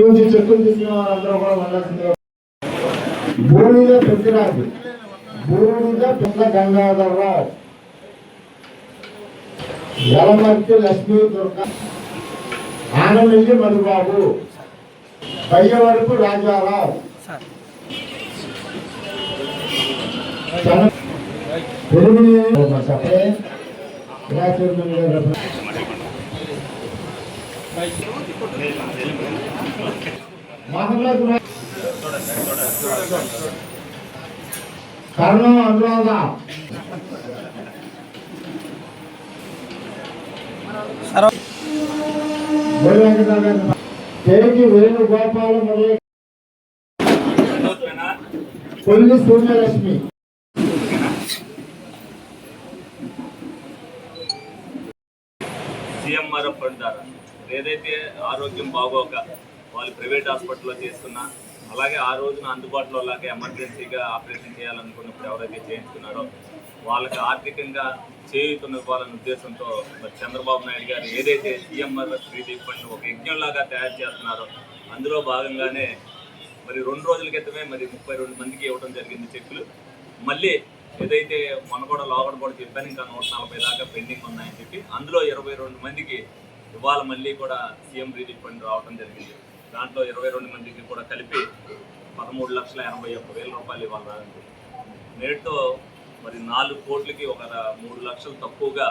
వచ్చి చెక్కులు తీసుకున్న వారందరూ కూడా వెళ్ళాల్సిందిగా. బూడిద పెద్దిరాజు, బూడిద పిల్ల గంగాధరరావు, యలమర్తి లక్ష్మీ దుర్గ, ఆనమిల్లి మధుబాబు, బయ్యవరపు రాజారావు, కర్ణం అనురాధ, తేకి వేణుగోపాల మొదలై కొల్లి సూర్యలక్ష్మి, సీఎంఆర్ఎఫ్ ఫండ్ ద్వారా ఏదైతే ఆరోగ్యం బాగోక వాళ్ళు ప్రైవేట్ హాస్పిటల్లో చేస్తున్నా, అలాగే ఆ రోజున అందుబాటులో లాగా ఎమర్జెన్సీగా ఆపరేషన్ చేయాలనుకున్నప్పుడు ఎవరైతే చేయించుకున్నారో వాళ్ళకి ఆర్థికంగా చేయుతున్నవ్వాలనే ఉద్దేశంతో మరి చంద్రబాబు నాయుడు గారు ఏదైతే సీఎంఆర్ఎఫ్ రిలీఫ్ ఫండ్ ఒక యజ్ఞంలాగా తయారు చేస్తున్నారో అందులో భాగంగానే మరి 2 రోజుల క్రితమే మరి 32 మందికి ఇవ్వడం జరిగింది చెక్కులు. మళ్ళీ ఏదైతే మొన్న కూడా లోగడ కూడా చెప్పాను, ఇంకా 140 దాకా పెండింగ్ ఉన్నాయని చెప్పి అందులో 22 మందికి ఇవాళ మళ్ళీ కూడా సీఎం రిలీఫ్ ఫండ్ రావడం జరిగింది. దాంట్లో 22 మందికి కూడా కలిపి 13,81,000 రూపాయలు ఇవాళ రాదండి. నేటితో మరి 4 కోట్లకి ఒక 3 లక్షలు తక్కువగా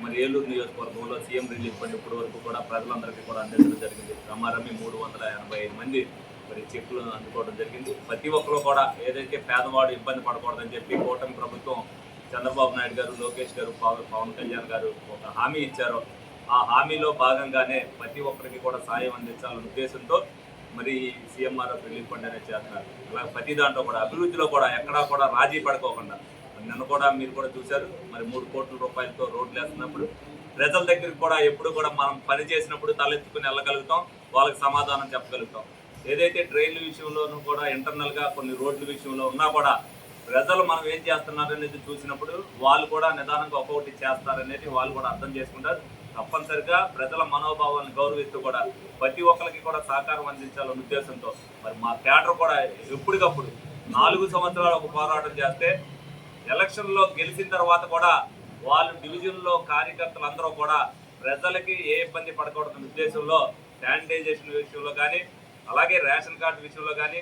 మరి ఏలూరు నియోజకవర్గంలో సీఎం రిలీఫ్ ఫండ్ ఇప్పటి వరకు కూడా ప్రజలందరికీ కూడా అందించడం జరిగింది. రమారమి 385 మంది మరి చెక్కులు అందుకోవడం జరిగింది. ప్రతి ఒక్కరు కూడా ఏదైతే పేదవాడు ఇబ్బంది పడకూడదని చెప్పి కూటమి ప్రభుత్వం చంద్రబాబు నాయుడు గారు, లోకేష్ గారు, పవన్ కళ్యాణ్ గారు ఒక హామీ ఇచ్చారో ఆ హామీలో భాగంగానే ప్రతి ఒక్కరికి కూడా సాయం అందించాలనే ఉద్దేశంతో మరి సీఎంఆర్ఎఫ్ రిలీఫ్ ఫండ్ అనేది చేస్తున్నారు. అలాగే ప్రతి దాంట్లో కూడా అభివృద్ధిలో కూడా ఎక్కడా కూడా రాజీ పడుకోకుండా నిన్న కూడా మీరు కూడా చూశారు, మరి 3 కోట్ల రూపాయలతో రోడ్లు వేస్తున్నప్పుడు ప్రజల దగ్గరికి కూడా ఎప్పుడు కూడా మనం పని చేసినప్పుడు తలెత్తుకుని వెళ్ళగలుగుతాం, వాళ్ళకి సమాధానం చెప్పగలుగుతాం. ఏదైతే ట్రైన్ల విషయంలోనూ కూడా ఇంటర్నల్గా కొన్ని రోడ్ల విషయంలో ఉన్నా కూడా ప్రజలు మనం ఏం చేస్తున్నారనేది చూసినప్పుడు వాళ్ళు కూడా నిదానంగా ఒక్కొక్కటి చేస్తారనేది వాళ్ళు కూడా అర్థం చేసుకుంటారు. తప్పనిసరిగా ప్రజల మనోభావాలను గౌరవిస్తూ కూడా ప్రతి ఒక్కరికి కూడా సహకారం అందించాలనే ఉద్దేశంతో మరి మా క్యాడర్ కూడా ఎప్పటికప్పుడు 4 సంవత్సరాలు ఒక పోరాటం చేస్తే ఎలక్షన్లో గెలిచిన తర్వాత కూడా వాళ్ళు డివిజన్లో కార్యకర్తలు అందరూ కూడా ప్రజలకి ఏ ఇబ్బంది పడకూడదనే ఉద్దేశంలో శానిటైజేషన్ విషయంలో కానీ, అలాగే రేషన్ కార్డు విషయంలో కానీ,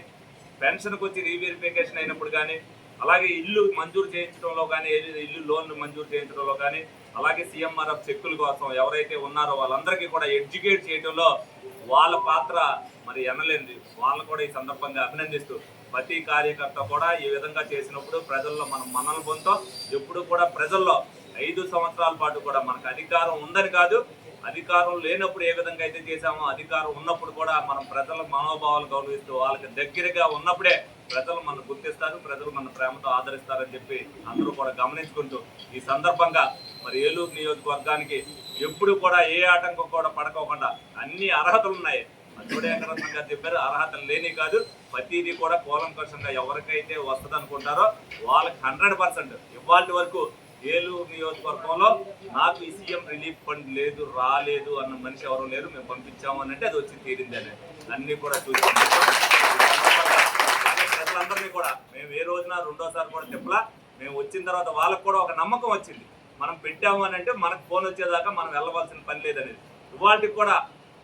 పెన్షన్కి వచ్చి రీవెరిఫికేషన్ అయినప్పుడు కానీ, అలాగే ఇల్లు మంజూరు చేయించడంలో కానీ, ఇల్లు లోన్లు మంజూరు చేయించడంలో కానీ, అలాగే సీఎంఆర్ఎఫ్ చెక్కుల కోసం ఎవరైతే ఉన్నారో వాళ్ళందరికీ కూడా ఎడ్యుకేట్ చేయడంలో వాళ్ళ పాత్ర మరి ఎనలేనిది. వాళ్ళని కూడా ఈ సందర్భంగా అభినందిస్తూ ప్రతి కార్యకర్త కూడా ఈ విధంగా చేసినప్పుడు ప్రజల్లో మనం మనల్ని పొందుతాం. ఎప్పుడు కూడా ప్రజల్లో 5 సంవత్సరాల పాటు కూడా మనకు అధికారం ఉందని కాదు, అధికారం లేనప్పుడు ఏ విధంగా అయితే చేశామో అధికారం ఉన్నప్పుడు కూడా మనం ప్రజల మనోభావాలు గౌరవిస్తూ వాళ్ళకి దగ్గరగా ఉన్నప్పుడే ప్రజలు మనం గుర్తిస్తారు, ప్రజలు మన ప్రేమతో ఆదరిస్తారని చెప్పి అందరూ కూడా గమనించుకుంటూ ఈ సందర్భంగా మరి ఏలూరు నియోజకవర్గానికి ఎప్పుడు కూడా ఏ ఆటంకం కూడా పడకోకుండా అన్ని అర్హతలు ఉన్నాయి. అజోడేకరంగా చెప్పారు, అర్హతలు లేని కాదు, ప్రతిదీ కూడా కూలంకషంగా ఎవరికైతే వస్తుంది అనుకుంటారో వాళ్ళకి 100% ఇవాళ వరకు ఏలూరు నియోజకవర్గంలో నాకు ఈ సీఎం రిలీఫ్ ఫండ్ లేదు, రాలేదు అన్న మనిషి ఎవరు లేరు. మేము పంపించాము అని అంటే అది వచ్చి తీరింది అనేది అన్నీ కూడా చూసుకుంటాం. ప్రజలందరినీ కూడా మేము ఏ రోజున రెండోసారి కూడా చెప్పలా. మేము వచ్చిన తర్వాత వాళ్ళకు కూడా ఒక నమ్మకం వచ్చింది, మనం పెట్టాము అని అంటే మనకు ఫోన్ వచ్చేదాకా మనం వెళ్ళవలసిన పని లేదనేది. ఇవాళకి కూడా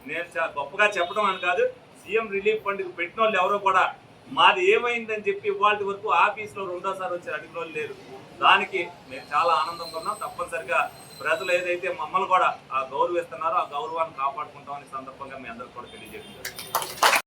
నేను గొప్పగా చెప్పడం అని కాదు, సీఎం రిలీఫ్ ఫండ్కి పెట్టిన వాళ్ళు ఎవరో కూడా మాది ఏమైందని చెప్పి ఇవాళ వరకు ఆఫీస్లో రెండోసారి వచ్చి అడిగిన వాళ్ళు లేరు. దానికి మేము చాలా ఆనందంగా ఉన్నాం. తప్పనిసరిగా ప్రజలు ఏదైతే మమ్మల్ని కూడా గౌరవిస్తున్నారో ఆ గౌరవాన్ని కాపాడుకుంటామని సందర్భంగా మీ అందరికీ కూడా తెలియజేస్తున్నారు.